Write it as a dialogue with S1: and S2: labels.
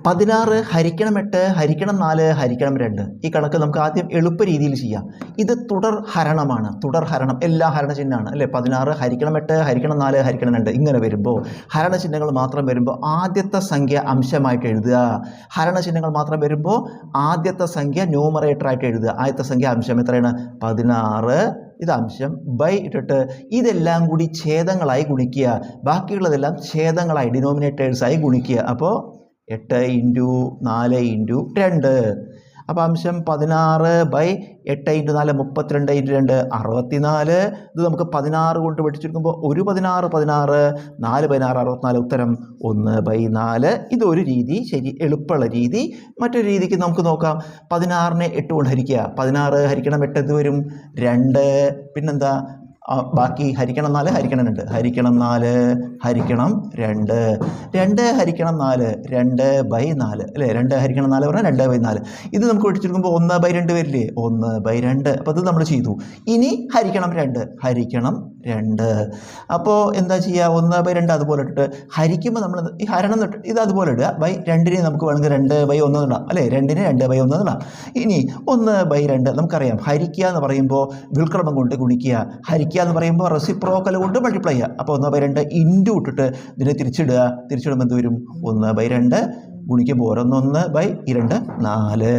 S1: 16 ഹരിക്കണം 8 ഹരിക്കണം 4 ഹരിക്കണം 2. ഈ കണക്ക് നമുക്ക് ആദ്യം എളുപ്പ രീതിയിൽ ചെയ്യാം. ഇത് തുടർ ഹരണമാണ്. തുടർ ഹരണം എല്ലാ ഹരണചിഹ്നമാണ് അല്ലേ. 16 ഹരിക്കണം 8 ഹരിക്കണം 4 ഹരിക്കണം 2 ഇങ്ങനെ വരുമ്പോൾ ഹരണചിഹ്നങ്ങൾ മാത്രം വരുമ്പോൾ ആദ്യത്തെ സംഖ്യ അംശമായിട്ട് എഴുതുക. ഹരണചിഹ്നങ്ങൾ മാത്രം വരുമ്പോൾ ആദ്യത്തെ സംഖ്യ ന്യൂമറേറ്ററായിട്ട് എഴുതുക. ആദ്യത്തെ സംഖ്യ അംശം എത്രയാണ്? 16. ഇത് അംശം ബൈ ഇട്ടിട്ട് ഇതെല്ലാം കൂടി ഛേദങ്ങളായി ഗുണിക്കുക. ബാക്കിയുള്ളതെല്ലാം ഛേദങ്ങളായി ഡിനോമിനേറ്റേഴ്സായി ഗുണിക്കുക. അപ്പോൾ 8 × 4 × 2. അപ്പോൾ അംശം 16 ബൈ 8 × 4 32 × 2 64. ഇത് നമുക്ക് 16 കൊണ്ട് വെട്ടിച്ചെടുക്കുമ്പോൾ 1 16 4 16 64. ഉത്തരം 1/4. ഇതൊരു രീതി. ശരി, എളുപ്പമുള്ള രീതി. മറ്റൊരു രീതിക്ക് നമുക്ക് നോക്കാം. 16നെ 8 കൊണ്ട് ഹരിക്കുക. 16 ഹരിക്കണം 8 എന്ത് വരും? 2. പിന്നെന്താ ബാക്കി? ഹരിക്കണം 4 ഹരിക്കണം 2 ഹരിക്കണം 4 ഹരിക്കണം 2. 2 ഹരിക്കണം 4 2/4 അല്ലേ. 2 ഹരിക്കണം 4 പറഞ്ഞാൽ 2/4. ഇത് നമുക്ക് വെട്ടിച്ചെടുക്കുമ്പോൾ 1/2 വരില്ലേ? 1/2. അപ്പോൾ അത് നമ്മൾ ചെയ്തു. ഇനി ഹരിക്കണം 2 ഹരിക്കണം 2. അപ്പോൾ എന്താ ചെയ്യുക? 1/2 അതുപോലെ ഇട്ടിട്ട് ഹരിക്കുമ്പോൾ നമ്മൾ ഈ ഹരണം ഇത് അതുപോലെ ഇടുക. ബൈ 2നെ നമുക്ക് വേണമെങ്കിൽ 2/1 ഇടാം അല്ലേ. 2നെ 2/1 ഇടാം. ഇനി 1/2 നമുക്കറിയാം. ഹരിക്കുക എന്ന് പറയുമ്പോൾ വിൽക്രമം കൊണ്ട് ഗുണിക്കുക. ഹരിക്കുക എന്ന് പറയുമ്പോൾ റെസിപ്രോക്കൽ കൊണ്ട് മൾട്ടിപ്ലൈ ചെയ്യുക. അപ്പോൾ 1/2 ഇൻറ്റു ഇട്ടിട്ട് ഇതിനെ തിരിച്ചിടുക. തിരിച്ചിടുമ്പോൾ എന്ത് വരും? 1/2 ഗുണിക്കുമ്പോൾ 1/2 4.